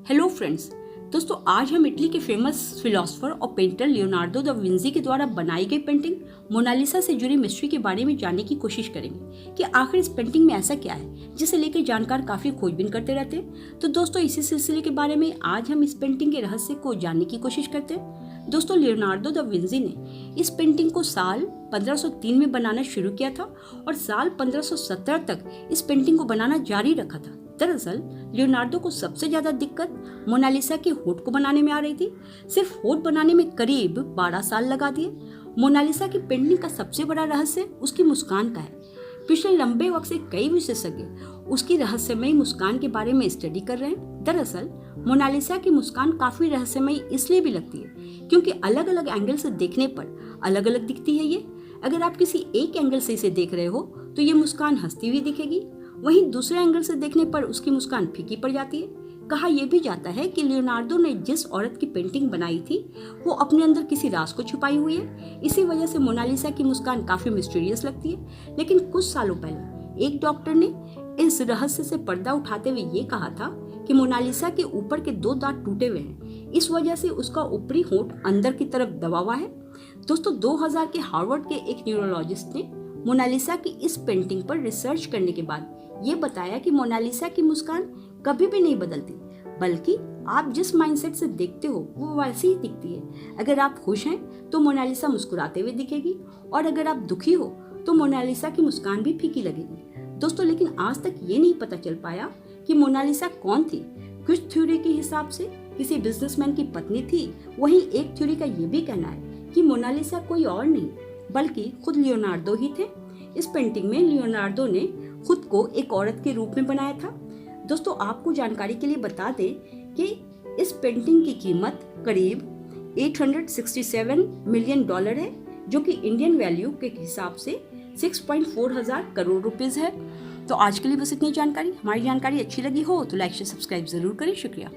Hello friends. दोस्तों आज हम इटली के फेमस फिलोसोफर और पेंटर लियोनार्डो दा विंसी के द्वारा बनाई गई पेंटिंग मोनालिसा से जुड़ी मिस्ट्री के बारे में जानने की कोशिश करेंगे कि आखिर इस पेंटिंग में ऐसा क्या है जिसे लेकर जानकार काफी खोजबीन करते रहते हैं। तो दोस्तों इसी सिलसिले के बारे में आज हम इस पेंटिंग के रहस्य को जानने की कोशिश करते हैं। दोस्तों लियोनार्डो दा विंसी ने इस पेंटिंग को साल 1503 में बनाना शुरू किया था और साल 1517 तक इस पेंटिंग को बनाना जारी रखा था। दरअसल लियोनार्डो को सबसे ज्यादा दिक्कत मोनालिसा के होठ को बनाने में आ रही थी। सिर्फ होठ बनाने में करीब 12 साल लगा दिए। मोनालिसा की पेंटिंग का सबसे बड़ा रहस्य उसकी मुस्कान का है। पिछले लंबे वक्त से कई विशेषज्ञ उसकी रहस्यमयी मुस्कान के बारे में स्टडी कर रहे हैं। दरअसल मोनालिसा की मुस्कान काफी रहस्यमयी इसलिए भी लगती है क्योंकि अलग अलग एंगल से देखने पर अलग अलग दिखती है ये। अगर आप किसी एक एंगल से इसे देख रहे हो तो ये मुस्कान हंसती हुई दिखेगी, वहीं दूसरे एंगल से देखने पर उसकी मुस्कान फीकी पड़ जाती है। कहा यह भी जाता है कि लियोनार्डो ने जिस औरत की पेंटिंग बनाई थी वो अपने अंदर किसी राज को छुपाई हुई है। इसी वजह से मोनालिसा की मुस्कान काफी मिस्टीरियस लगती है। लेकिन कुछ सालों पहले एक डॉक्टर ने इस रहस्य से पर्दा उठाते हुए ये कहा था कि मोनालिसा के ऊपर के 2 दांत टूटे हुए हैं, इस वजह से उसका ऊपरी होंठ अंदर की तरफ दबा हुआ है। दोस्तों 2000 के हार्वर्ड के एक न्यूरोलॉजिस्ट ने मोनालिसा की इस पेंटिंग पर रिसर्च करने के बाद ये बताया कि मोनालिसा की मुस्कान कभी भी नहीं बदलती, बल्कि आप जिस माइंडसेट से देखते हो वो वैसी ही दिखती है। अगर आप खुश हैं तो मोनालिसा मुस्कुराते हुए दिखेगी और अगर आप दुखी हो तो मोनालिसा की मुस्कान भी फीकी लगेगी। दोस्तों लेकिन आज तक ये नहीं पता चल पाया कि मोनालिसा कौन थी। कुछ थ्योरी के हिसाब से किसी बिजनेसमैन की पत्नी थी, वहीं एक थ्योरी का ये भी कहना है कि मोनालिसा कोई और नहीं बल्कि खुद लियोनार्डो ही थे। इस पेंटिंग में लियोनार्डो ने खुद को एक औरत के रूप में बनाया था। दोस्तों आपको जानकारी के लिए बता दें कि इस पेंटिंग की कीमत करीब 867 मिलियन डॉलर है, जो कि इंडियन वैल्यू के हिसाब से 6.4 हजार करोड़ रुपीस है। तो आज के लिए बस इतनी जानकारी। हमारी जानकारी अच्छी लगी हो तो लाइक से सब्सक्राइब जरूर करें। शुक्रिया।